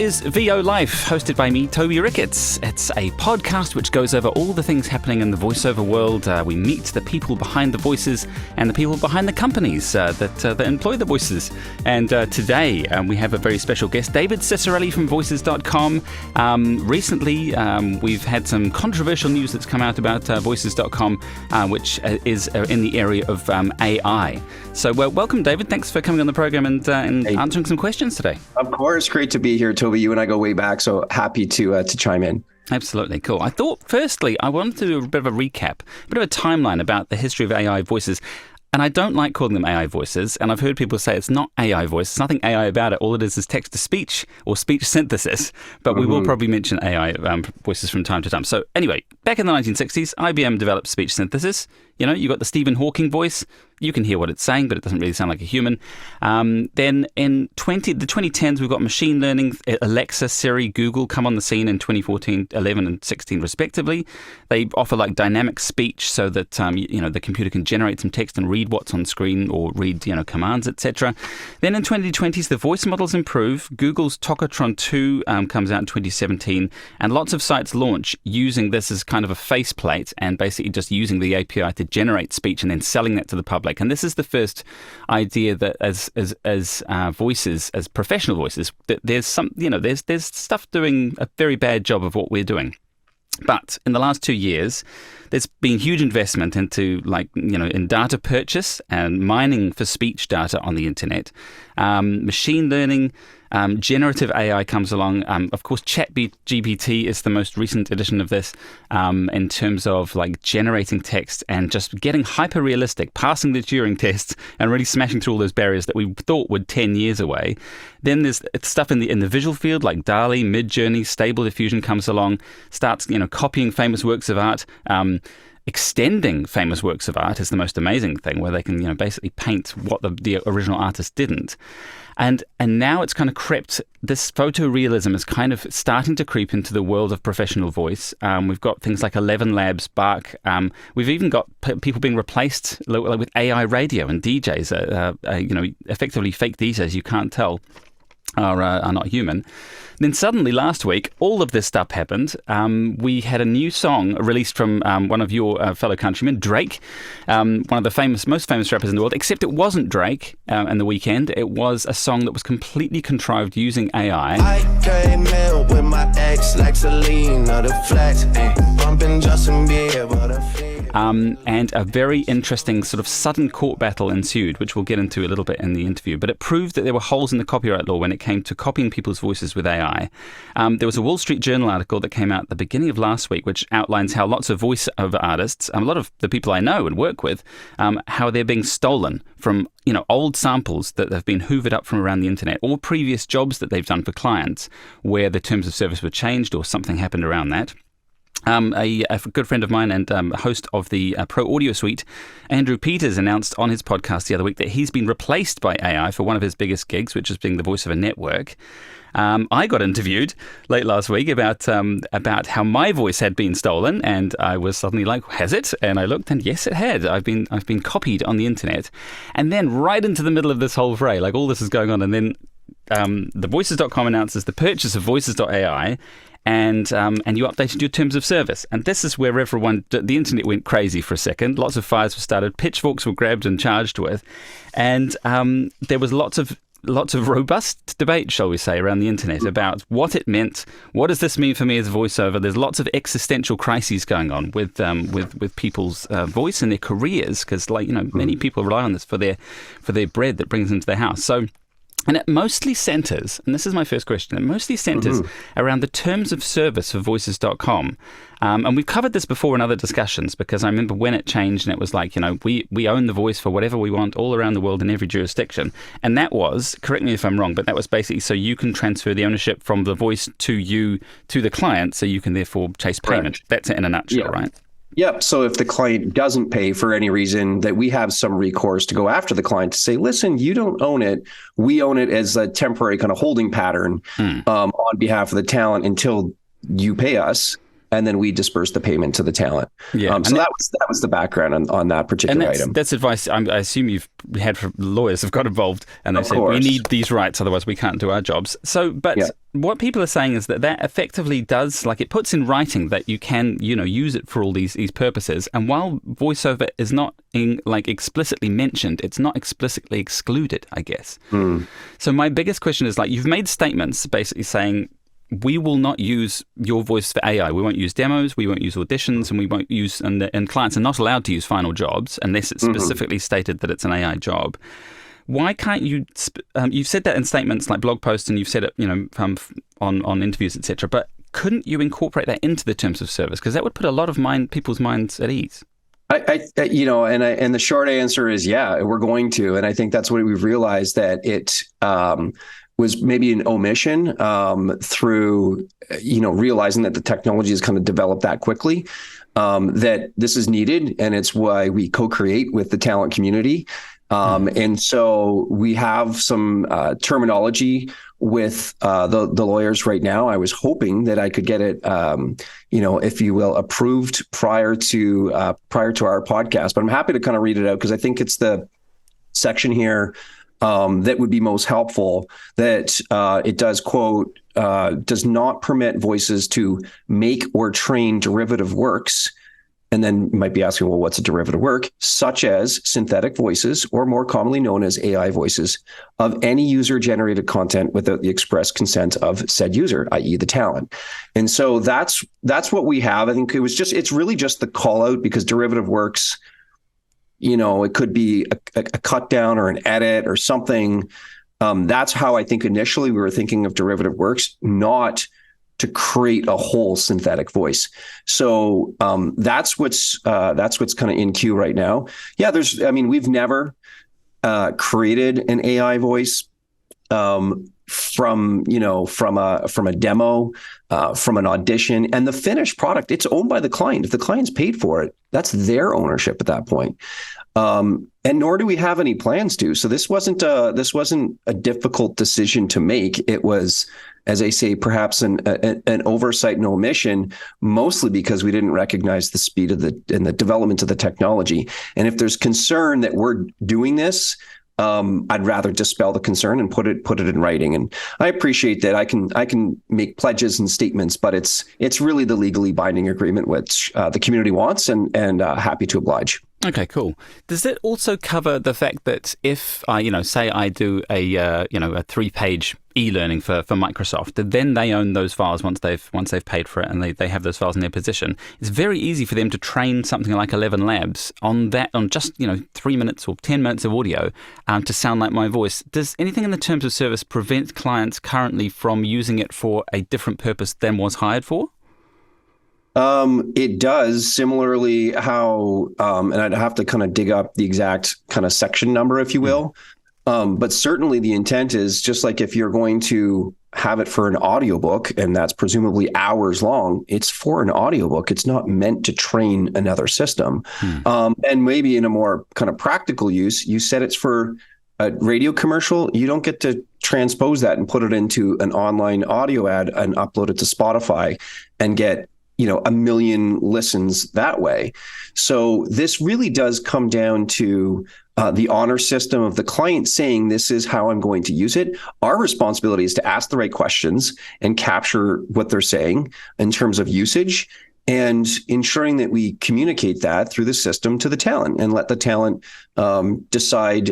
is VOLIFE, hosted by me, Toby Ricketts. It's a podcast which goes over all the things happening in the voiceover world. We meet the people behind the voices and the people behind the companies that employ the voices. And today we have a very special guest, David Ciccarelli from voices.com. Recently, we've had some controversial news that's come out about voices.com, which is in the area of AI. So welcome, David. Thanks for coming on the program and answering some questions today. Of course. Great to be here, Toby. You and I go way back, so happy to chime in. Absolutely. Cool. I thought, firstly, I wanted to do a bit of a recap, a bit of a timeline about the history of AI voices. And I don't like calling them AI voices, and I've heard people say it's not AI voice. There's nothing AI about it. All it is text-to-speech or speech synthesis. But we will probably mention AI voices from time to time. So anyway, back in the 1960s, IBM developed speech synthesis. You know, you got the Stephen Hawking voice. You can hear what it's saying, but it doesn't really sound like a human. Then in the 2010s, we've got machine learning. Alexa, Siri, Google come on the scene in 2014, 11, and 16, respectively. They offer like dynamic speech so that the computer can generate some text and read what's on screen or read commands, etc. Then in 2020s, the voice models improve. Google's Tokatron 2 comes out in 2017, and lots of sites launch using this as kind of a faceplate and basically just using the API to generate speech and then selling that to the public. And this is the first idea that as voices, as professional voices, that there's there's stuff doing a very bad job of what we're doing. But in the last 2 years, there's been huge investment into in data purchase and mining for speech data on the internet. Machine learning, generative AI comes along. Of course, ChatGPT is the most recent edition of this in terms of generating text and just getting hyper realistic, passing the Turing tests and really smashing through all those barriers that we thought were 10 years away. Then there's stuff in the visual field like DALL-E, Midjourney, Stable Diffusion comes along, starts copying famous works of art. Extending famous works of art is the most amazing thing, where they can basically paint what the original artist didn't. And now it's kind of crept, this photorealism is kind of starting to creep into the world of professional voice. We've got things like 11 Labs, Bark. We've even got people being replaced with AI radio, and DJs, effectively fake DJs you can't tell are not human. Then suddenly last week, all of this stuff happened. We had a new song released from one of your fellow countrymen, Drake, one of the most famous rappers in the world, except it wasn't Drake in the weekend. It was a song that was completely contrived using AI. I came in with my ex, like Selena, the flex, bumping Justin Bieber, and a very interesting sort of sudden court battle ensued, which we'll get into a little bit in the interview. But it proved that there were holes in the copyright law when it came to copying people's voices with AI. There was a Wall Street Journal article that came out at the beginning of last week, which outlines how lots of voiceover artists, a lot of the people I know and work with, how they're being stolen from old samples that have been hoovered up from around the internet, or previous jobs that they've done for clients where the terms of service were changed or something happened around that. A good friend of mine and host of the Pro Audio Suite, Andrew Peters, announced on his podcast the other week that he's been replaced by AI for one of his biggest gigs, which is being the voice of a network. I got interviewed late last week about how my voice had been stolen, and I was suddenly like, has it? And I looked, and yes, it had. I've been copied on the internet. And then right into the middle of this whole fray, all this is going on, and then the voices.com announces the purchase of voices.ai. And you updated your terms of service. And this is where the internet went crazy for a second. Lots of fires were started. Pitchforks were grabbed and charged with. And there was lots of robust debate, shall we say, around the internet about what it meant. What does this mean for me as a voiceover? There's lots of existential crises going on with people's voice and their careers, because many people rely on this for their bread that brings into their house. And it mostly centers, and this is my first question, it mostly centers around the terms of service for voices.com. And we've covered this before in other discussions, because I remember when it changed and it was we own the voice for whatever we want all around the world in every jurisdiction. And that was, correct me if I'm wrong, but that was basically so you can transfer the ownership from the voice to the client, so you can therefore chase payment. Correct. That's it in a nutshell, right? Yep. So if the client doesn't pay for any reason, that we have some recourse to go after the client to say, listen, you don't own it. We own it as a temporary kind of holding pattern on behalf of the talent until you pay us. and then we disperse the payment to the talent. Yeah. So that was the background on that particular item. That's advice I assume you've had from lawyers have got involved, and they Of said course. we need these rights, otherwise we can't do our jobs. So, but what people are saying is that effectively does, like, it puts in writing that you can, use it for all these purposes. And while voiceover is not explicitly mentioned, it's not explicitly excluded, I guess. So my biggest question is, like, you've made statements basically saying, we will not use your voice for AI. We won't use demos, we won't use auditions, and we won't use, and clients are not allowed to use final jobs unless it's specifically stated that it's an AI job. Why can't you, you've said that in statements like blog posts, and you've said it, on interviews, etc. But couldn't you incorporate that into the terms of service? Because that would put a lot of people's minds at ease. And the short answer is, yeah, we're going to. And I think that's what we've realized, that it was maybe an omission through, realizing that the technology has kind of developed that quickly, that this is needed. And it's why we co-create with the talent community. And so we have some terminology with the lawyers right now. I was hoping that I could get it, if you will, approved prior to our podcast. But I'm happy to kind of read it out, because I think it's the section here that would be most helpful. That it does quote, does not permit voices to make or train derivative works. And then you might be asking, well, what's a derivative work? Such as synthetic voices, or more commonly known as AI voices, of any user-generated content without the express consent of said user, i.e. the talent. And so that's what we have. I think it's really just the call out, because derivative works, it could be a cut down or an edit or something. That's how I think initially we were thinking of derivative works, not to create a whole synthetic voice. So that's what's kind of in queue right now. Yeah, we've never created an AI voice from a demo, from an audition, and the finished product, it's owned by the client. If the client's paid for it, that's their ownership at that point. And nor do we have any plans to. So this wasn't a difficult decision to make. It was, as I say, perhaps an oversight and omission, mostly because we didn't recognize the speed of and the development of the technology. And if there's concern that we're doing this, I'd rather dispel the concern and put it in writing. And I appreciate that I can make pledges and statements, but it's really the legally binding agreement which the community wants, and happy to oblige. Okay, cool. Does it also cover the fact that if say I do a 3-page e-learning for Microsoft, then they own those files once they've paid for it, and they have those files in their possession. It's very easy for them to train something like 11 Labs on just 3 minutes or 10 minutes of audio to sound like my voice. Does anything in the terms of service prevent clients currently from using it for a different purpose than was hired for? It does. Similarly, how, and I'd have to kind of dig up the exact kind of section number, if you will. But certainly the intent is, just like if you're going to have it for an audiobook, and that's presumably hours long, it's for an audiobook. It's not meant to train another system. And maybe in a more kind of practical use, you said it's for a radio commercial. You don't get to transpose that and put it into an online audio ad and upload it to Spotify and get 1 million listens that way. So this really does come down to the honor system of the client saying, this is how I'm going to use it. Our responsibility is to ask the right questions and capture what they're saying in terms of usage, and ensuring that we communicate that through the system to the talent, and let the talent decide,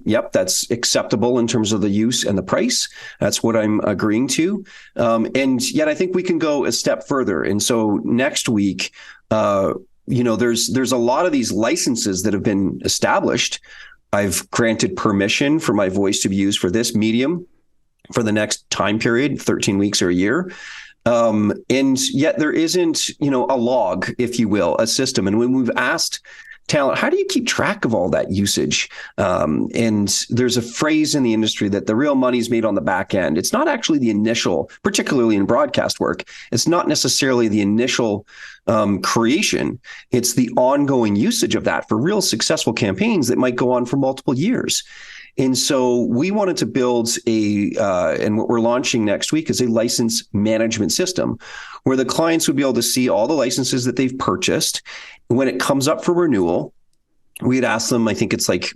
yep, that's acceptable in terms of the use and the price. That's what I'm agreeing to. And yet I think we can go a step further. And so next week, there's a lot of these licenses that have been established. I've granted permission for my voice to be used for this medium for the next time period, 13 weeks or a year. And yet there isn't, a log, if you will, a system. And when we've asked talent, how do you keep track of all that usage? And there's a phrase in the industry that the real money's made on the back end. It's not actually the initial, particularly in broadcast work, it's not necessarily the initial creation. It's the ongoing usage of that for real successful campaigns that might go on for multiple years. And so we wanted to build and what we're launching next week is a license management system where the clients would be able to see all the licenses that they've purchased. When it comes up for renewal, we'd ask them, I think it's like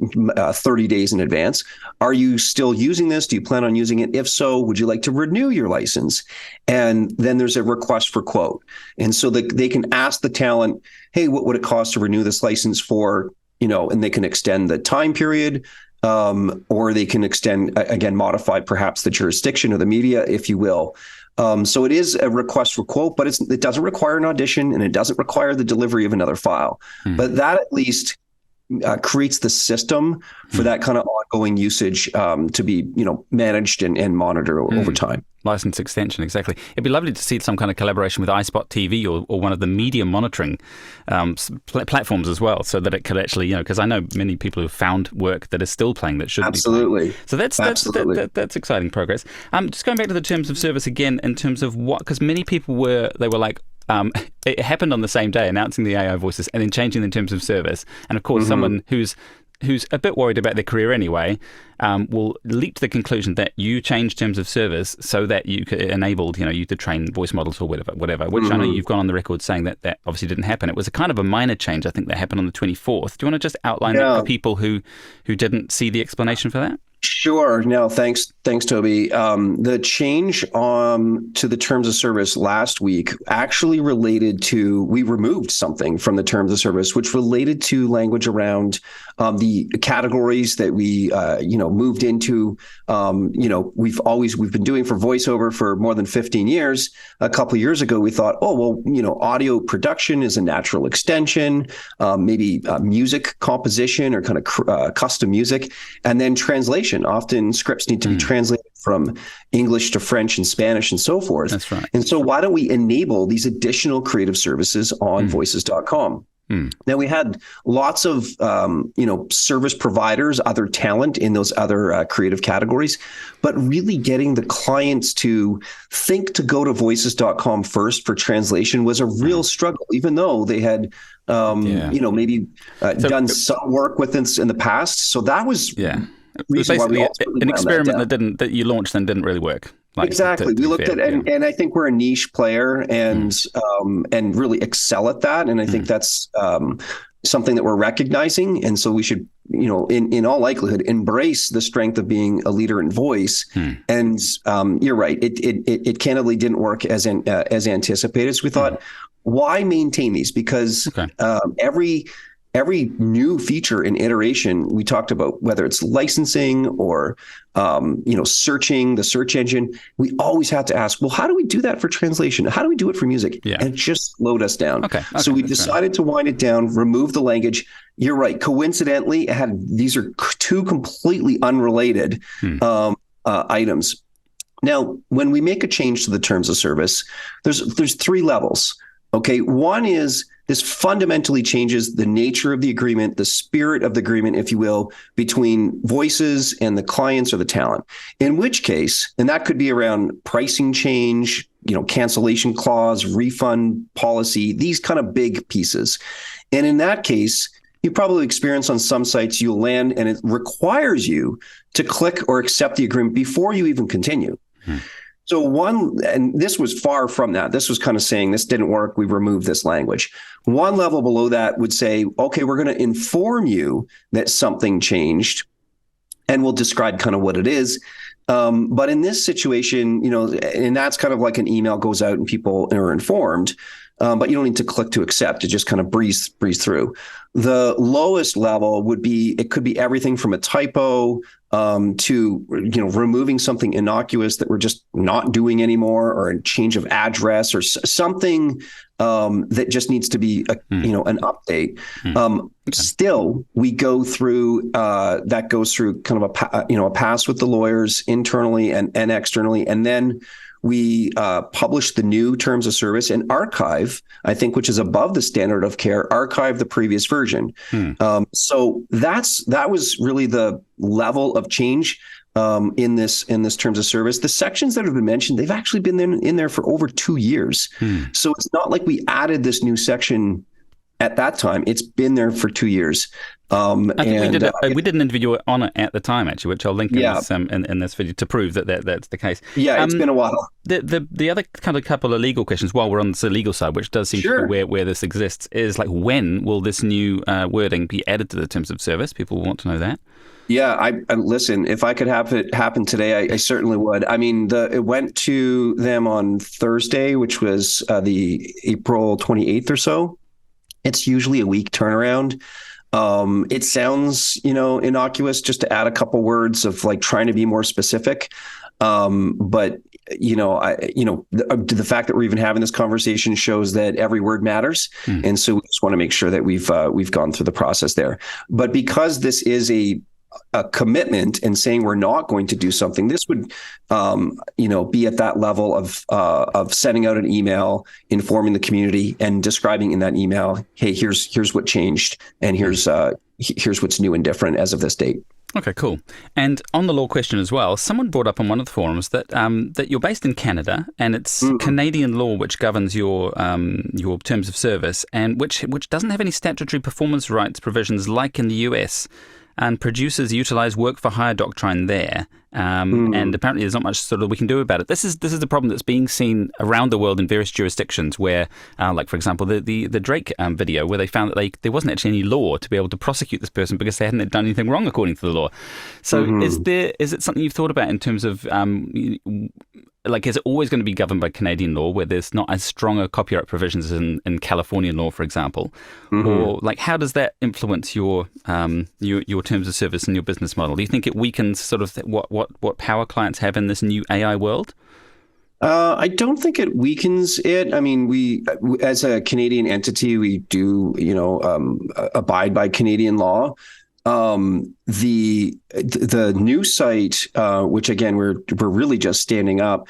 30 days in advance, are you still using this? Do you plan on using it? If so, would you like to renew your license? And then there's a request for quote. And so they can ask the talent, hey, what would it cost to renew this license for, and they can extend the time period, or they can extend, again, modify perhaps the jurisdiction of the media, if you will. So it is a request for quote, but it doesn't require an audition and it doesn't require the delivery of another file. But that at least creates the system for that kind of ongoing usage to be, managed and monitored over time. License extension, exactly. It'd be lovely to see some kind of collaboration with iSpot TV or one of the media monitoring platforms as well, so that it could actually, because I know many people who've found work that is still playing that shouldn't be playing. So that's exciting progress. Just going back to the terms of service again, in terms of because many people were like, it happened on the same day, announcing the AI voices and then changing the terms of service. And of course, someone who's a bit worried about their career anyway, will leap to the conclusion that you changed terms of service so that you enabled, you to train voice models or whatever. Which I know you've gone on the record saying that obviously didn't happen. It was a kind of a minor change, I think, that happened on the 24th. Do you want to just outline that for people who didn't see the explanation for that? Sure. No, thanks, Toby. The change to the terms of service last week actually related to, we removed something from the terms of service, which related to language around the categories that we, moved into. We've been doing for voiceover for more than 15 years. A couple of years ago, we thought, audio production is a natural extension, maybe music composition or kind of custom music, and then translation. Often scripts need to be translated from English to French and Spanish and so forth. That's right. And so why don't we enable these additional creative services on voices.com? Now, we had lots of, service providers, other talent in those other creative categories, but really getting the clients to think to go to voices.com first for translation was a real struggle, even though they had, maybe done some work with this in the past. So that was... It was basically an experiment that you launched and didn't really work. Exactly. We looked at, and I think we're a niche player and really excel at that. And I think that's something that we're recognizing. And so we should, in all likelihood, embrace the strength of being a leader in voice. And you're right. It candidly didn't work as anticipated. So we thought, why maintain these? Because every new feature and iteration, we talked about whether it's licensing or, searching, the search engine, we always have to ask, well, how do we do that for translation? How do we do it for music? Yeah. And it just slowed us down. So we decided to wind it down, remove the language. You're right. Coincidentally, these are two completely unrelated items. Now, when we make a change to the terms of service, there's three levels. Okay. One is, this fundamentally changes the nature of the agreement, the spirit of the agreement, if you will, between voices and the clients or the talent. In which case, and that could be around pricing change, cancellation clause, refund policy, these kind of big pieces. And in that case, you probably experience on some sites you'll land and it requires you to click or accept the agreement before you even continue. So and this was far from that. This was kind of saying this didn't work. We removed this language. One level below that would say, okay, we're going to inform you that something changed and we'll describe kind of what it is. But in this situation, and that's kind of like an email goes out and people are informed, but you don't need to click to accept. It just kind of breeze through. The lowest level it could be everything from a typo to removing something innocuous that we're just not doing anymore, or a change of address or something that just needs to be an update. Still, we go through that goes through kind of a pass with the lawyers internally and externally, and then we publish the new terms of service and archive, I think, which is above the standard of care, archive the previous version. So that was really the level of change in this terms of service. The sections that have been mentioned, they've actually been in there for over 2 years. So it's not like we added this new section at that time. It's been there for 2 years. I think we did an interview on it at the time, actually, which I'll link in this video to prove that's the case. Yeah, it's been a while. The other kind of couple of legal questions, while we're on the legal side, which does seem to be where this exists, is like, when will this new wording be added to the terms of service? People want to know that. Yeah, I listen, if I could have it happen today, I certainly would. I mean, it went to them on Thursday, which was the April 28th or so. It's usually a week turnaround. It sounds, innocuous just to add a couple words of like trying to be more specific. But the fact that we're even having this conversation shows that every word matters. And so we just want to make sure that we've gone through the process there. But because this is a commitment and saying we're not going to do something, this would, be at that level of sending out an email, informing the community, and describing in that email, hey, here's what changed, and here's what's new and different as of this date. Okay, cool. And on the law question as well, someone brought up on one of the forums that that you're based in Canada, and it's Canadian law which governs your terms of service, and which doesn't have any statutory performance rights provisions like in the US. And producers utilize work for hire doctrine there, and apparently there's not much sort of we can do about it. This is the problem that's being seen around the world in various jurisdictions, where, like for example, the Drake video, where they found that there wasn't actually any law to be able to prosecute this person because they hadn't done anything wrong according to the law. So is it something you've thought about in terms of is it always going to be governed by Canadian law, where there's not as strong a copyright provisions in Californian law, for example? Or how does that influence your terms of service and your business model? Do you think it weakens sort of what power clients have in this new AI world? I don't think it weakens it. I mean, we as a Canadian entity, we do abide by Canadian law. The new site, which again we're really just standing up,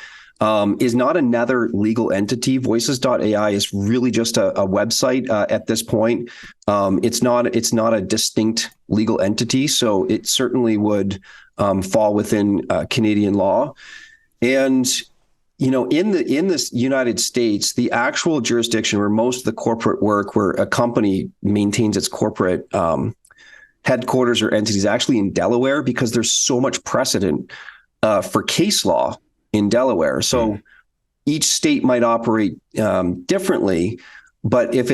is not another legal entity. Voices.ai is really just a website at this point. It's not a distinct legal entity, so it certainly would fall within Canadian law. And in this United States, the actual jurisdiction where most of the corporate work, where a company maintains its corporate headquarters or entities, actually in Delaware, because there's so much precedent for case law in Delaware. So each state might operate differently, but if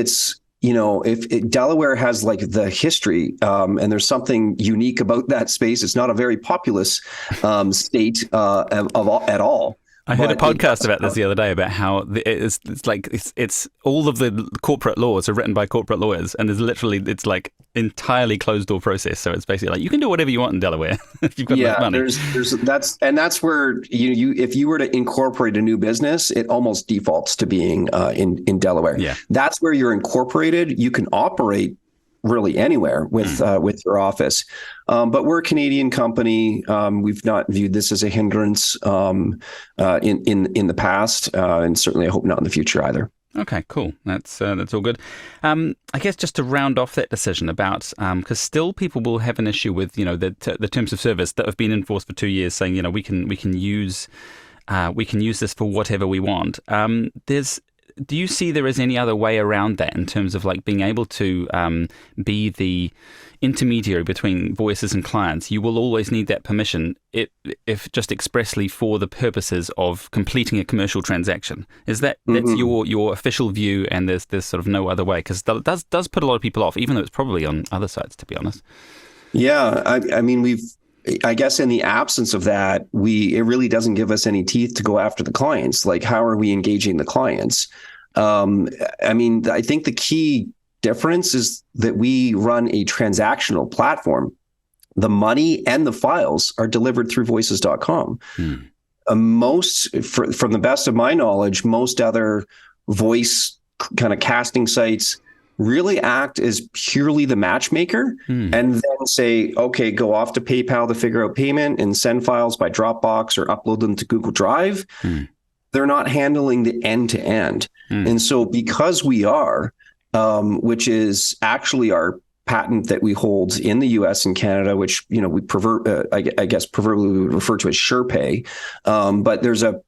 Delaware has like the history, and there's something unique about that space, it's not a very populous state at all. I heard a podcast about this the other day, about how it's all of the corporate laws are written by corporate lawyers, and it's like entirely closed door process. So it's basically like you can do whatever you want in Delaware if you've got enough money. That's where you if you were to incorporate a new business, it almost defaults to being in Delaware. Yeah, that's where you're incorporated. You can operate really anywhere with your office. But we're a Canadian company. We've not viewed this as a hindrance in the past, and certainly I hope not in the future either. Okay, cool. That's all good. I guess just to round off that decision about, because still people will have an issue with the terms of service that have been enforced for 2 years, saying we can use this for whatever we want. Do you see there is any other way around that in terms of like being able to be the intermediary between voices and clients? You will always need that permission, if just expressly for the purposes of completing a commercial transaction. Is that's your official view, and there's sort of no other way? Because that does put a lot of people off, even though it's probably on other sites, to be honest. Yeah, I mean, I guess in the absence of that, it really doesn't give us any teeth to go after the clients. Like, how are we engaging the clients? I mean, I think the key difference is that we run a transactional platform. The money and the files are delivered through voices.com. From the best of my knowledge, most other voice kind of casting sites really act as purely the matchmaker and then say, okay, go off to PayPal to figure out payment and send files by Dropbox or upload them to Google Drive. They're not handling the end-to-end. And so because we are, which is actually our patent that we hold in the US and Canada, which, we I guess proverbially we would refer to as SurePay. But there's a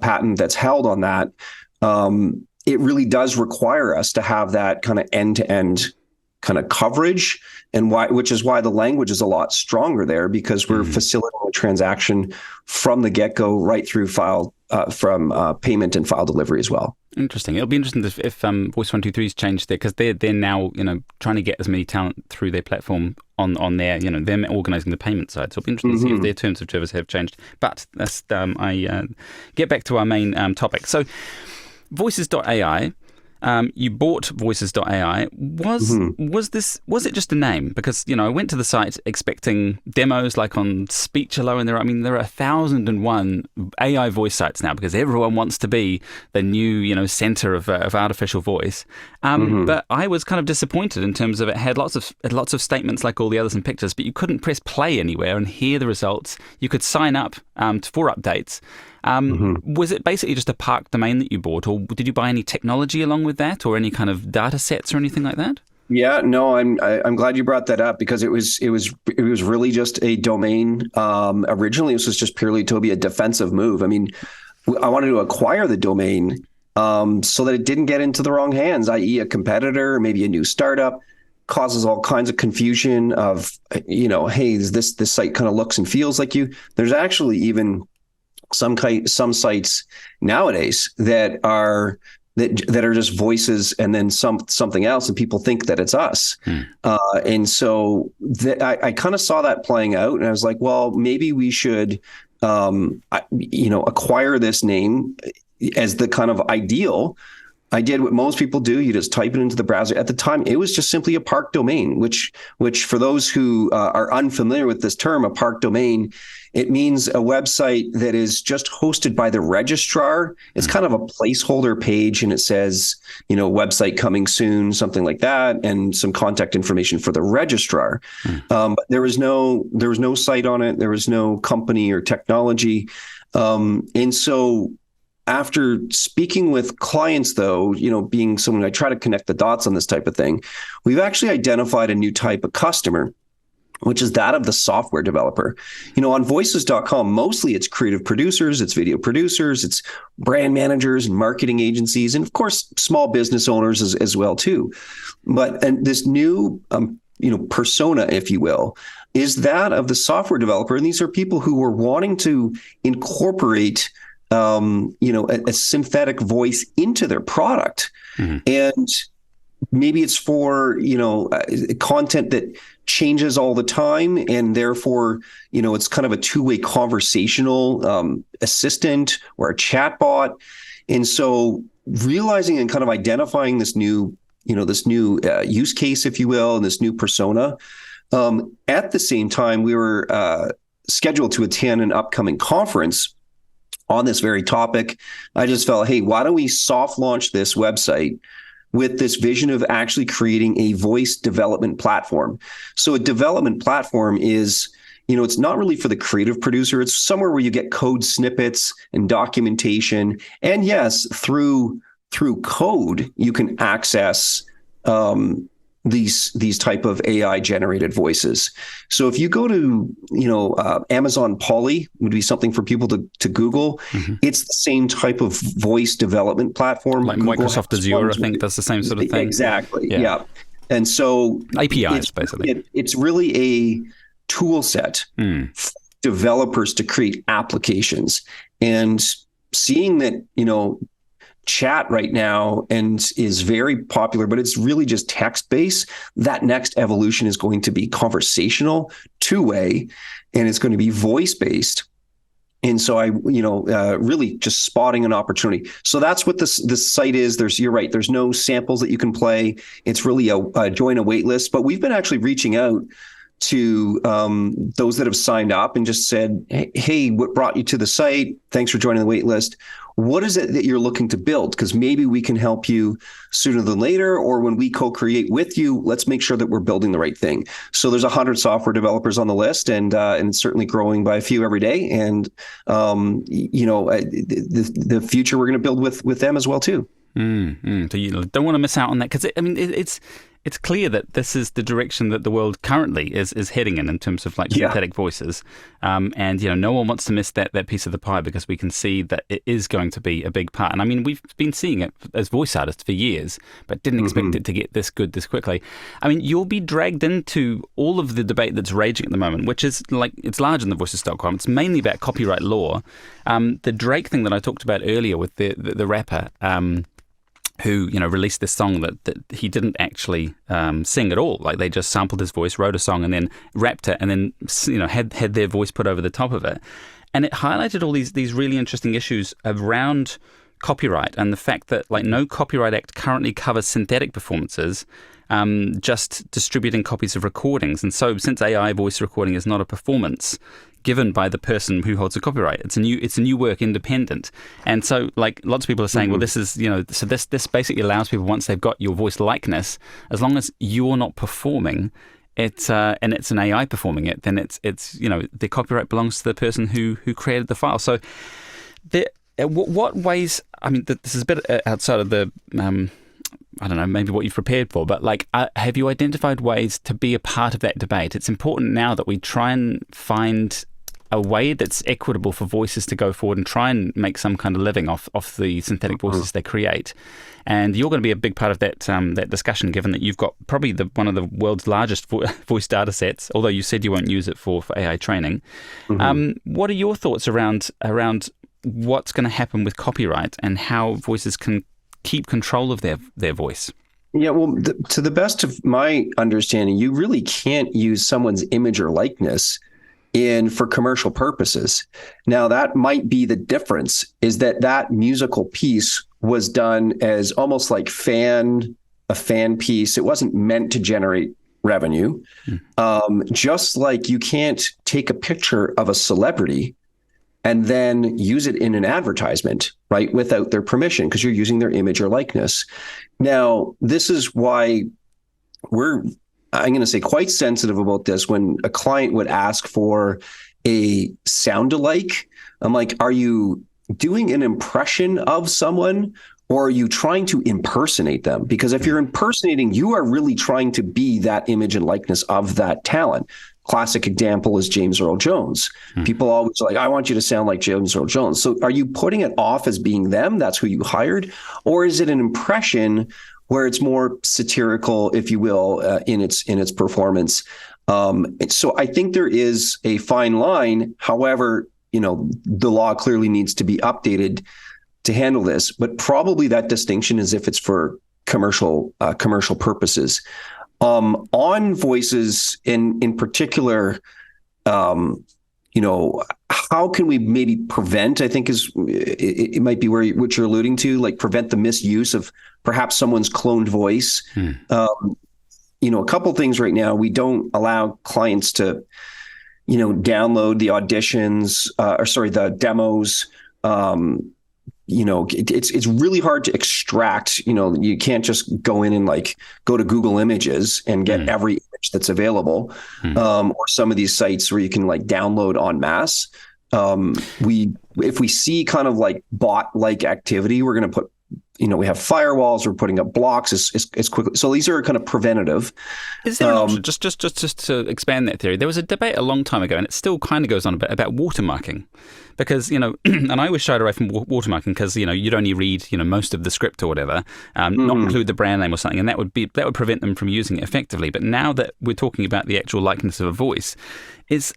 patent that's held on that. It really does require us to have that kind of end-to-end kind of coverage, and which is why the language is a lot stronger there, because we're facilitating a transaction from the get-go right through file from payment and file delivery as well. Interesting. It'll be interesting if Voice123's changed there, because they're now trying to get as many talent through their platform on their them organising the payment side. So it'll be interesting to see if their terms of service have changed. But that's I get back to our main topic. So voices.ai. You bought voices.ai. Was it just a name? Because I went to the site expecting demos like on Speechalo, and there are 1,001 AI voice sites now, because everyone wants to be the new center of artificial voice. But I was kind of disappointed in terms of it had lots of statements like all the others and pictures, but you couldn't press play anywhere and hear the results. You could sign up for updates. Was it basically just a parked domain that you bought, or did you buy any technology along with that, or any kind of data sets or anything like that? Yeah, no, I'm glad you brought that up, because it was really just a domain. Originally, this was just purely to be a defensive move. I mean, I wanted to acquire the domain so that it didn't get into the wrong hands, i.e., a competitor, maybe a new startup. Causes all kinds of confusion of hey, this site kind of looks and feels like you. There's actually even some sites nowadays that are just voices and then something else, and people think that it's us. And so I kind of saw that playing out, and I was like, well, maybe we should acquire this name as the kind of ideal. I did what most people do. You just type it into the browser. At the time, it was just simply a parked domain, which for those who are unfamiliar with this term, a parked domain, it means a website that is just hosted by the registrar. It's kind of a placeholder page, and it says, website coming soon, something like that, and some contact information for the registrar. But there was no site on it. There was no company or technology. And so after speaking with clients, though, being someone I try to connect the dots on this type of thing, we've actually identified a new type of customer, which is that of the software developer. On voices.com, mostly it's creative producers, it's video producers, it's brand managers and marketing agencies, and of course, small business owners as well too. But this new, persona, if you will, is that of the software developer. And these are people who are wanting to incorporate a synthetic voice into their product. And maybe it's for, content that changes all the time, and therefore, it's kind of a two-way conversational assistant or a chatbot. And so realizing and kind of identifying this new use case, if you will, and this new persona. At the same time, we were scheduled to attend an upcoming conference on this very topic. I just felt, hey, why don't we soft launch this website with this vision of actually creating a voice development platform? So a development platform is, it's not really for the creative producer. It's somewhere where you get code snippets and documentation. And yes, through code, you can access these type of AI generated voices. So if you go to, Amazon Polly would be something for people to Google. It's the same type of voice development platform. Like Google Microsoft Azure, I think that's the same sort of thing. Exactly. Yeah. And so APIs, basically. It's really a tool set for developers to create applications. And seeing that, chat right now and is very popular, but it's really just text-based. That next evolution is going to be conversational, two-way, and it's going to be voice-based. And so I, really just spotting an opportunity. So that's what this site is. You're right. There's no samples that you can play. It's really a join a wait list. But we've been actually reaching out to those that have signed up and just said, hey, what brought you to the site? Thanks for joining the wait list. What is it that you're looking to build? Because maybe we can help you sooner than later, or when we co-create with you, let's make sure that we're building the right thing. So there's 100 software developers on the list, and it's certainly growing by a few every day. And the future we're going to build with them as well too. So you don't want to miss out on that, because it's it's clear that this is the direction that the world currently is heading in terms of like synthetic voices. And, no one wants to miss that piece of the pie, because we can see that it is going to be a big part. And I mean, we've been seeing it as voice artists for years, but didn't expect it to get this good this quickly. I mean, you'll be dragged into all of the debate that's raging at the moment, which is like, it's large in the voices.com. It's mainly about copyright law. The Drake thing that I talked about earlier with the rapper, who released this song that he didn't actually sing at all. Like, they just sampled his voice, wrote a song, and then rapped it, and then had their voice put over the top of it. And it highlighted all these really interesting issues around copyright, and the fact that like no Copyright Act currently covers synthetic performances, just distributing copies of recordings. And so, since AI voice recording is not a performance given by the person who holds the copyright, it's a new work, independent. And so, like, lots of people are saying, well, this is so this basically allows people, once they've got your voice likeness, as long as you're not performing it, and it's an AI performing it, then it's the copyright belongs to the person who created the file. So, what ways? I mean, this is a bit outside of the I don't know, maybe what you've prepared for, but like, have you identified ways to be a part of that debate? It's important now that we try and find a way that's equitable for voices to go forward and try and make some kind of living off the synthetic voices they create. And you're going to be a big part of that discussion, given that you've got probably one of the world's largest voice data sets, although you said you won't use it for AI training. What are your thoughts around what's going to happen with copyright and how voices can keep control of their voice? Yeah, well, to the best of my understanding, you really can't use someone's image or likeness for commercial purposes. Now, that might be the difference, is that musical piece was done as almost like a fan piece. It wasn't meant to generate revenue. Just like you can't take a picture of a celebrity and then use it in an advertisement, right, without their permission, because you're using their image or likeness. Now, this is why I'm going to say, quite sensitive about this. When a client would ask for a sound-alike, I'm like, are you doing an impression of someone, or are you trying to impersonate them? Because if you're impersonating, you are really trying to be that image and likeness of that talent. Classic example is James Earl Jones. People always are like, I want you to sound like James Earl Jones. So are you putting it off as being them? That's who you hired? Or is it an impression where it's more satirical, if you will, in its performance? So I think there is a fine line. However, the law clearly needs to be updated to handle this. But probably that distinction is if it's for commercial purposes. On voices in particular, how can we maybe prevent, I think it might be what you're alluding to, like prevent the misuse of perhaps someone's cloned voice. A couple things right now. We don't allow clients to, download the auditions, the demos. It's really hard to extract. You can't just go in and like go to Google Images and get every image that's available, or some of these sites where you can like download en masse. If we see kind of like bot-like activity, we're going to put, we have firewalls. We're putting up blocks as quickly. So these are kind of preventative. Is there an option, just to expand that theory? There was a debate a long time ago, and it still kind of goes on a bit, about watermarking. Because, and I always shied away from watermarking because, you'd only read, most of the script or whatever, not include the brand name or something, and that would prevent them from using it effectively. But now that we're talking about the actual likeness of a voice, if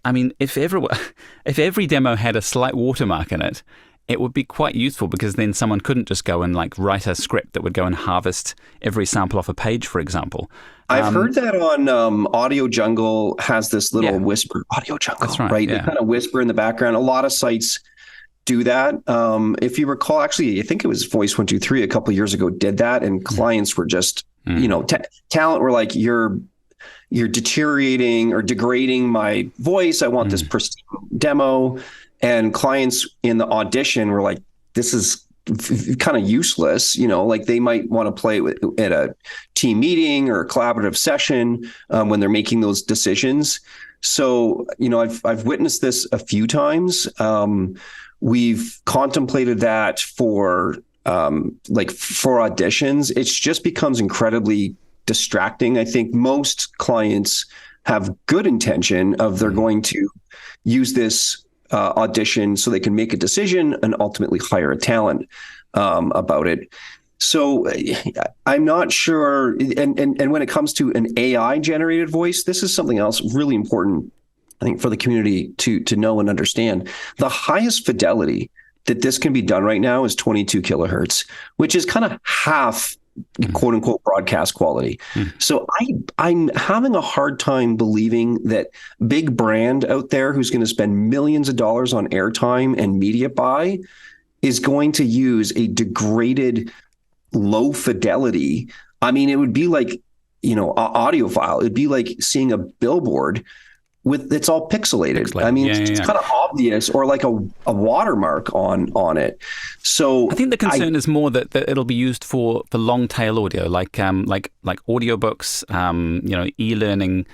every demo had a slight watermark in it, it would be quite useful, because then someone couldn't just go and like write a script that would go and harvest every sample off a page, for example. I've heard that on Audio Jungle has this little whisper. Audio Jungle, that's right? Yeah. They kind of whisper in the background. A lot of sites do that. If you recall, actually, I think it was Voice 123 a couple of years ago did that, and clients were just, talent were like, you're deteriorating or degrading my voice. I want this pristine demo. And clients in the audition were like, this is kind of useless. Like they might want to play it at a team meeting or a collaborative session when they're making those decisions. So, I've witnessed this a few times. We've contemplated that for auditions. It just becomes incredibly distracting. I think most clients have good intention of they're going to use this audition so they can make a decision and ultimately hire a talent about it. So I'm not sure. And when it comes to an AI generated voice, this is something else really important, I think, for the community to know and understand. The highest fidelity that this can be done right now is 22 kilohertz, which is kind of half quote unquote broadcast quality. So I'm having a hard time believing that big brand out there who's going to spend millions of dollars on airtime and media buy is going to use a degraded low fidelity. I mean, it would be like, audio file. It'd be like seeing a billboard with it's all pixelated. I mean, it's kind of obvious, or like a watermark on it. So I think the concern is more that it'll be used for long tail audio, like audiobooks, e-learning,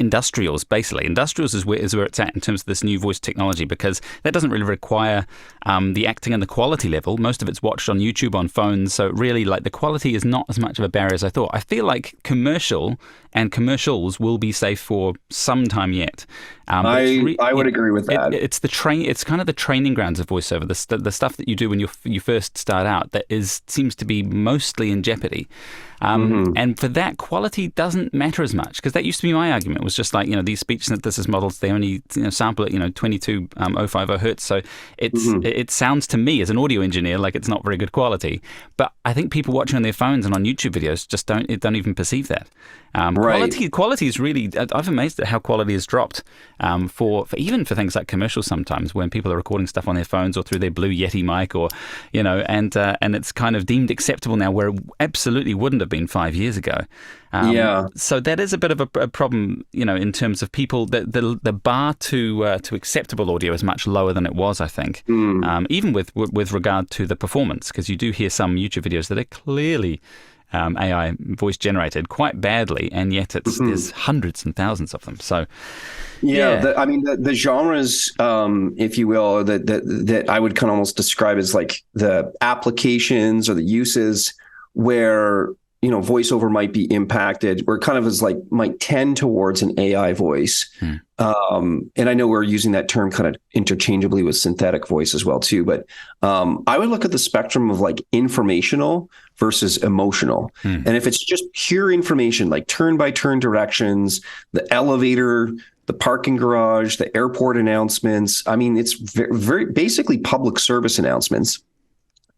industrials. Basically, industrials is where it's at in terms of this new voice technology, because that doesn't really require the acting and the quality level. Most of it's watched on YouTube on phones, so really, like, the quality is not as much of a barrier as I thought. I feel like commercial and commercials will be safe for some time yet. I would agree with that. It's kind of the training grounds of voiceover, the stuff that you do when you first start out that seems to be mostly in jeopardy. And for that, quality doesn't matter as much, because that used to be my argument. It was just like, these speech synthesis models, they only sample at 22050 hertz, so it sounds to me as an audio engineer like it's not very good quality. But I think people watching on their phones and on YouTube videos just don't even perceive that. Quality is really, I'm amazed at how quality has dropped for even for things like commercials sometimes, when people are recording stuff on their phones or through their Blue Yeti mic, or and it's kind of deemed acceptable now, where it absolutely wouldn't have been 5 years ago. So that is a bit of a problem, in terms of people. The bar to acceptable audio is much lower than it was, I think. Even with regard to the performance, because you do hear some YouTube videos that are clearly AI voice generated quite badly, and yet there's hundreds and thousands of them. So the genres, if you will, that I would kind of almost describe as like the applications or the uses where voiceover might be impacted, where kind of might tend towards an AI voice. And I know we're using that term kind of interchangeably with synthetic voice as well too, but I would look at the spectrum of like informational versus emotional. And if it's just pure information, like turn by turn directions, the elevator, the parking garage, the airport announcements, I mean, it's very basically public service announcements,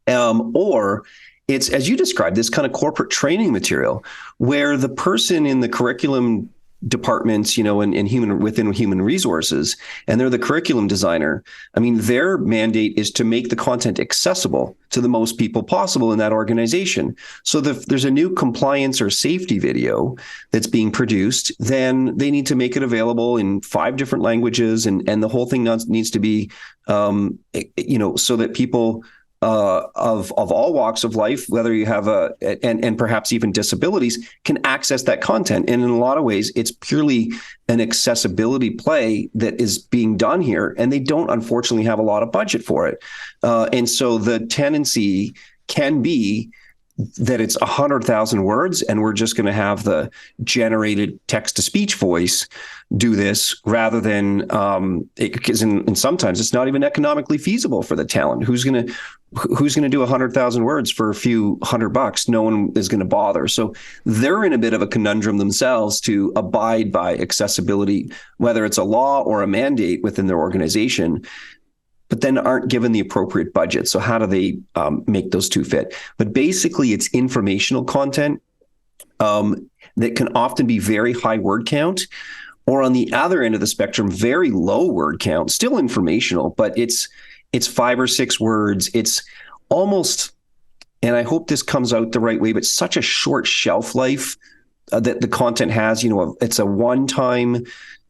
or it's, as you described, this kind of corporate training material where the person in the curriculum departments, within human resources, and they're the curriculum designer. I mean, their mandate is to make the content accessible to the most people possible in that organization. So if there's a new compliance or safety video that's being produced, then they need to make it available in 5 different languages, and the whole thing needs to be, so that people of all walks of life, whether you have and perhaps even disabilities, can access that content. And in a lot of ways, it's purely an accessibility play that is being done here, and they don't unfortunately have a lot of budget for it. And so the tendency can be that it's 100,000 words, and we're just going to have the generated text-to-speech voice do this, rather than because in sometimes it's not even economically feasible for the talent. Who's going to do 100,000 words for a few $100? No one is going to bother. So they're in a bit of a conundrum themselves to abide by accessibility, whether it's a law or a mandate within their organization, but then aren't given the appropriate budget. So how do they make those two fit? But basically, it's informational content that can often be very high word count, or on the other end of the spectrum, very low word count, still informational, but it's 5 or 6 words. It's almost, and I hope this comes out the right way, but such a short shelf life that the content has. It's a one-time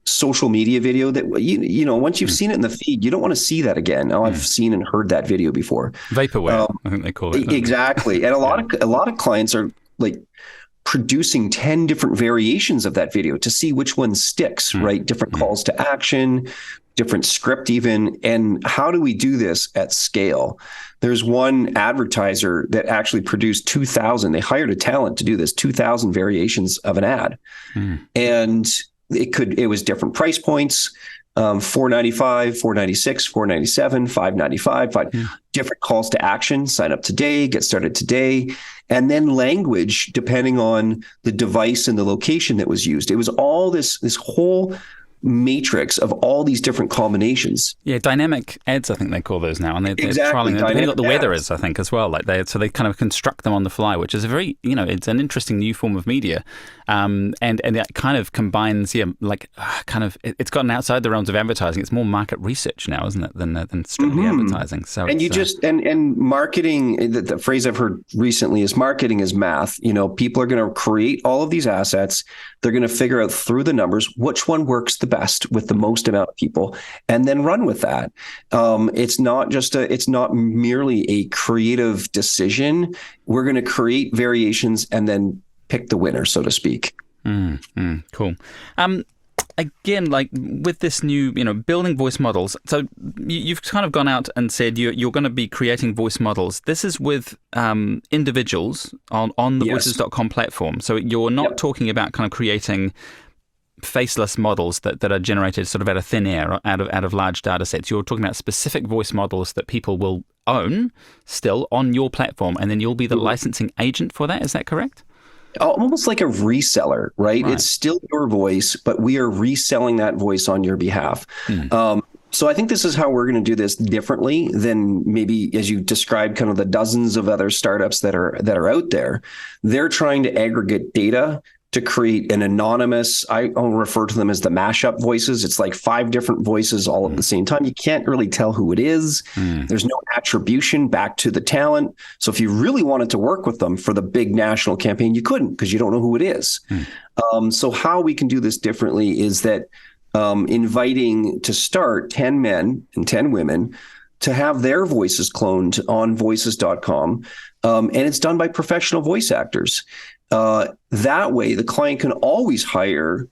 social media video that once you've seen it in the feed, you don't want to see that again. I've seen and heard that video before. Vaporware, I think they call it. Exactly. And a lot of clients are like producing 10 different variations of that video to see which one sticks, right? Different calls to action, different script even. And how do we do this at scale? There's one advertiser that actually produced 2,000. They hired a talent to do this, 2,000 variations of an ad. And it was different price points, $4.95, $4.96, $4.97, $5.95, different calls to action, sign up today, get started today, and then language depending on the device and the location that was used. It was all this whole matrix of all these different combinations. Yeah, dynamic ads, I think they call those now, and they're trialing them depending on what the weather is, I think, as well. Like they kind of construct them on the fly, which is a very, it's an interesting new form of media, and it kind of combines, it's gotten outside the realms of advertising. It's more market research now, isn't it, than strictly advertising? So and and marketing. The phrase I've heard recently is marketing is math. People are going to create all of these assets. They're going to figure out through the numbers which one works the best with the most amount of people, and then run with that. It's not merely a creative decision. We're going to create variations and then pick the winner, so to speak. Cool. Again, like with this new, building voice models. So you've kind of gone out and said you're going to be creating voice models. This is with individuals on the voices.com platform. So you're not talking about kind of creating faceless models that are generated sort of out of thin air, out of large data sets. You're talking about specific voice models that people will own still on your platform, and then you'll be the licensing agent for that. Is that correct? Almost like a reseller, right? It's still your voice, but we are reselling that voice on your behalf. So I think this is how we're going to do this differently than maybe, as you described, kind of the dozens of other startups that are out there. They're trying to aggregate data to create an anonymous, I'll refer to them as the mashup voices. It's like 5 different voices all at the same time. You can't really tell who it is. There's no attribution back to the talent. So if you really wanted to work with them for the big national campaign, you couldn't because you don't know who it is. So how we can do this differently is that inviting to start 10 men and 10 women to have their voices cloned on voices.com. And it's done by professional voice actors. That way, the client can always hire,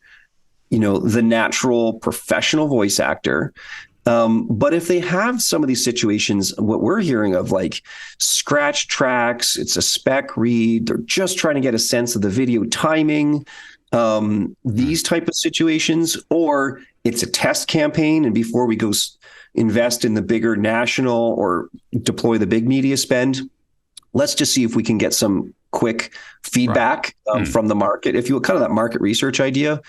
the natural professional voice actor. But if they have some of these situations, what we're hearing of like scratch tracks, it's a spec read, they're just trying to get a sense of the video timing, these type of situations, or it's a test campaign. And before we go invest in the bigger national or deploy the big media spend, let's just see if we can get some quick feedback from the market, if you will, kind of that market research idea.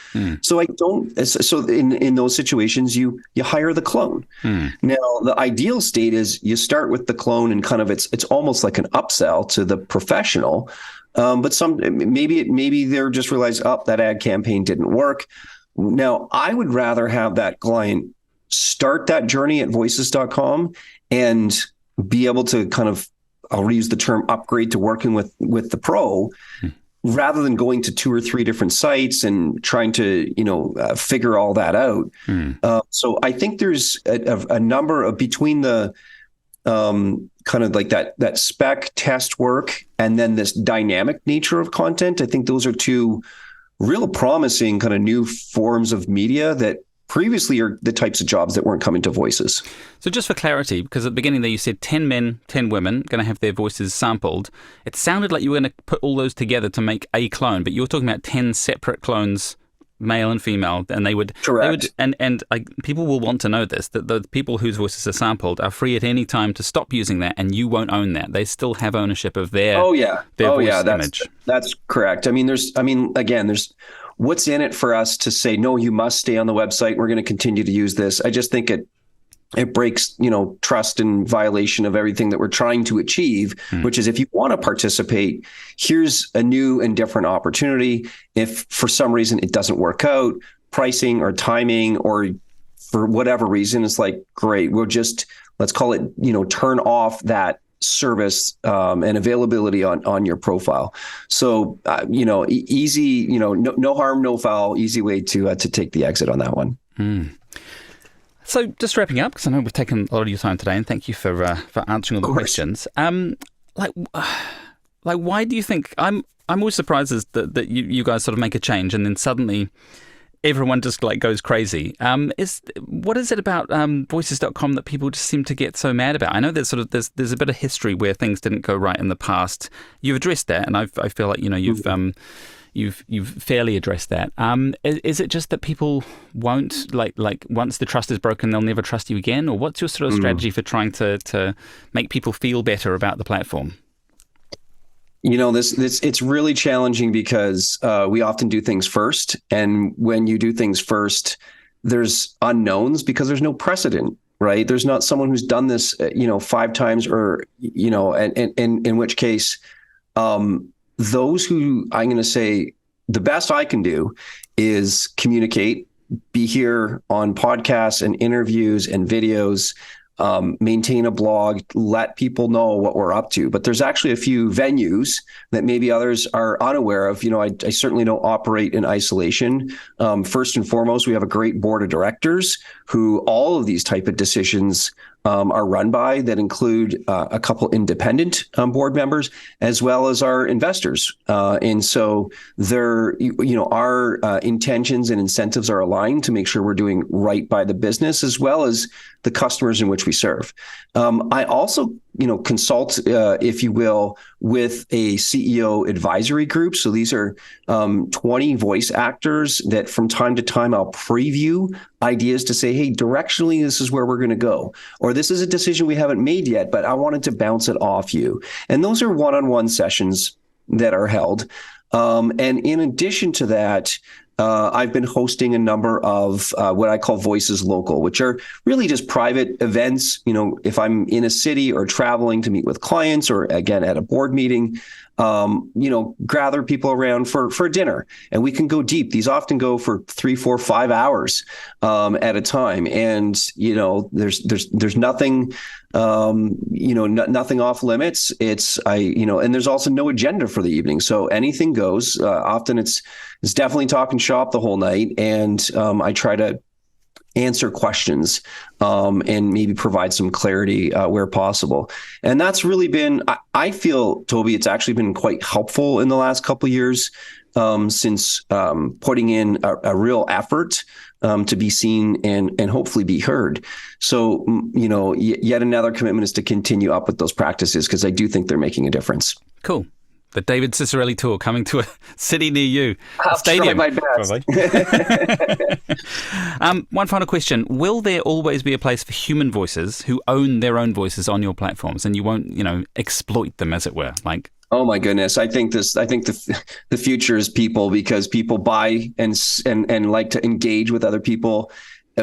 So in those situations, you hire the clone. Now, the ideal state is you start with the clone and kind of it's almost like an upsell to the professional. But maybe they're just realized, that ad campaign didn't work. Now, I would rather have that client start that journey at voices.com and be able to kind of, I'll reuse the term upgrade to working with the pro, rather than going to 2 or 3 different sites and trying to, figure all that out. So I think there's a number of between the kind of like that spec test work and then this dynamic nature of content. I think those are 2 real promising kind of new forms of media that previously are the types of jobs that weren't coming to Voices. So just for clarity, because at the beginning there you said 10 men, 10 women going to have their voices sampled. It sounded like you were going to put all those together to make a clone, but you were talking about 10 separate clones, male and female, and they would... Correct. People will want to know this, that the people whose voices are sampled are free at any time to stop using that, and you won't own that. They still have ownership of their voice image. That's correct. There's what's in it for us to say, no, you must stay on the website. We're going to continue to use this. I just think it breaks, trust and violation of everything that we're trying to achieve, which is if you want to participate, here's a new and different opportunity. If for some reason it doesn't work out, pricing or timing, or for whatever reason, it's like, great, let's call it, turn off that service and availability on your profile. So, easy, no harm, no foul, easy way to take the exit on that one. So just wrapping up, because I know we've taken a lot of your time today, and thank you for answering all the questions. Why do you think I'm always surprised that you guys sort of make a change and then suddenly everyone just like goes crazy. What is it about voices.com that people just seem to get so mad about? I know there's there's a bit of history where things didn't go right in the past. You've addressed that, and I feel like you've fairly addressed that. Is it just that people won't like once the trust is broken, they'll never trust you again, or what's your sort of strategy for trying to make people feel better about the platform? It's really challenging because we often do things first. And when you do things first, there's unknowns because there's no precedent, right? There's not someone who's done this, 5 times or, and in which case, those who I'm going to say the best I can do is communicate, be here on podcasts and interviews and videos, maintain a blog, let people know what we're up to. But there's actually a few venues that maybe others are unaware of. I certainly don't operate in isolation. First and foremost, we have a great board of directors who all of these type of decisions are run by, that include a couple independent board members as well as our investors. And so our intentions and incentives are aligned to make sure we're doing right by the business as well as the customers in which we serve. I also, consult, if you will, with a CEO advisory group. So these are 20 voice actors that from time to time I'll preview ideas to say, hey, directionally, this is where we're going to go. Or this is a decision we haven't made yet, but I wanted to bounce it off you. And those are one-on-one sessions that are held. And in addition to that, I've been hosting a number of what I call Voices Local, which are really just private events. If I'm in a city or traveling to meet with clients or, again, at a board meeting, gather people around for dinner, and we can go deep. These often go for 3, 4, 5 hours at a time. And, there's nothing, nothing off limits. And there's also no agenda for the evening. So anything goes. Often it's definitely talking shop the whole night. And I try to answer questions and maybe provide some clarity where possible. And that's really been, I feel, Toby, it's actually been quite helpful in the last couple of years since putting in a real effort to be seen and hopefully be heard. So, yet another commitment is to continue up with those practices because I do think they're making a difference. Cool. The David Ciccarelli Tour coming to a city near you. I'll stadium, try my best. One final question. Will there always be a place for human voices who own their own voices on your platforms and you won't, exploit them, as it were? Oh my goodness. I think the future is people, because people buy and like to engage with other people.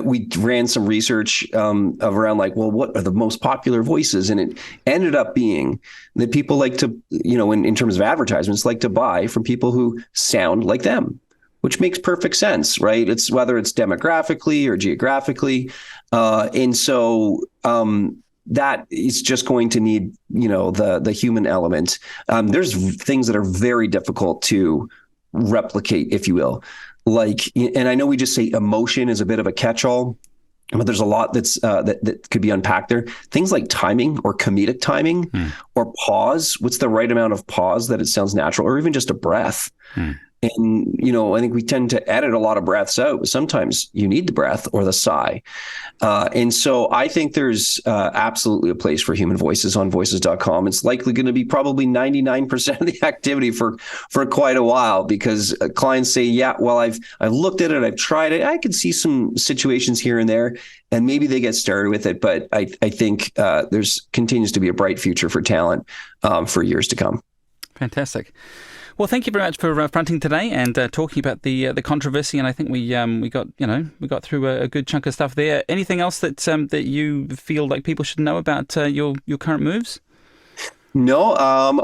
We ran some research around what are the most popular voices? And it ended up being that people like to, in terms of advertisements, like to buy from people who sound like them, which makes perfect sense, right? It's whether it's demographically or geographically. And so that is just going to need, the human element. There's things that are very difficult to replicate, if you will. And I know we just say emotion is a bit of a catch-all, but there's a lot that could be unpacked there. Things like timing or comedic timing or pause. What's the right amount of pause that it sounds natural, or even just a breath? And, I think we tend to edit a lot of breaths out, but sometimes you need the breath or the sigh. And so I think there's absolutely a place for human voices on voices.com. It's likely going to be probably 99% of the activity for quite a while, because clients say, yeah, well, I've looked at it, I've tried it. I can see some situations here and there, and maybe they get started with it. But I think there's continues to be a bright future for talent for years to come. Fantastic. Well, thank you very much for fronting today and talking about the controversy. And I think we got through a good chunk of stuff there. Anything else that you feel like people should know about your current moves? No.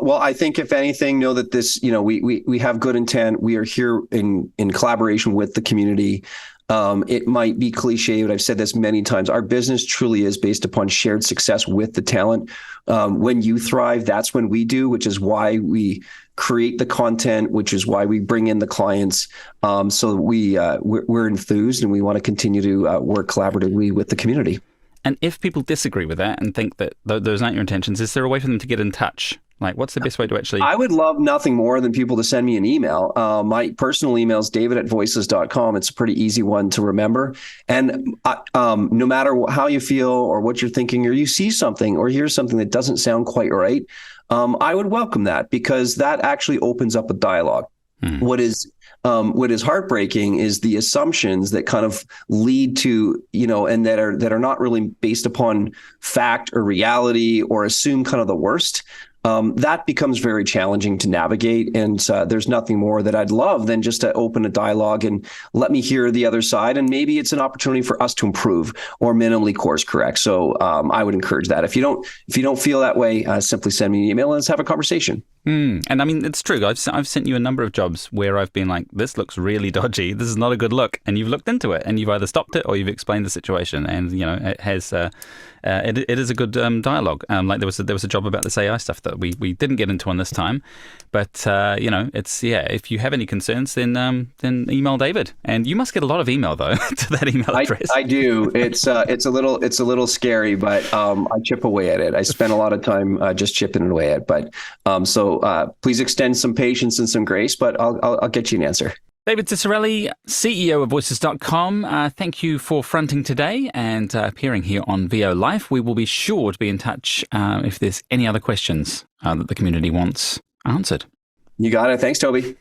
Well, I think if anything, know that this, we have good intent. We are here in collaboration with the community. It might be cliche, but I've said this many times. Our business truly is based upon shared success with the talent. When you thrive, that's when we do, which is why we create the content, which is why we bring in the clients. So we're enthused, and we want to continue to work collaboratively with the community. And if people disagree with that and think that those aren't your intentions, is there a way for them to get in touch Like, what's the best way to actually... I would love nothing more than people to send me an email. My personal email is david@voices.com. It's a pretty easy one to remember. And no matter how you feel or what you're thinking, or you see something or hear something that doesn't sound quite right, I would welcome that, because that actually opens up a dialogue. What is heartbreaking is the assumptions that kind of lead to, and that are not really based upon fact or reality, or assume kind of the worst. That becomes very challenging to navigate. And there's nothing more that I'd love than just to open a dialogue and let me hear the other side. And maybe it's an opportunity for us to improve or minimally course correct. So I would encourage that. If you don't feel that way, simply send me an email and let's have a conversation. And I mean, it's true. I've sent you a number of jobs where I've been like, this looks really dodgy. This is not a good look. And you've looked into it and you've either stopped it or you've explained the situation. And, it has, it is a good dialogue. Like there was a job about this AI stuff that we didn't get into on this time. But, it's, if you have any concerns, then email David. And you must get a lot of email, though, to that email address. I do. It's a little scary, but I chip away at it. I spend a lot of time just chipping away at it. But so please extend some patience and some grace, but I'll get you an answer. David Ciccarelli, CEO of voices.com, thank you for fronting today and appearing here on VOLIFE. We will be sure to be in touch if there's any other questions that the community wants answered. You got it. Thanks, Toby.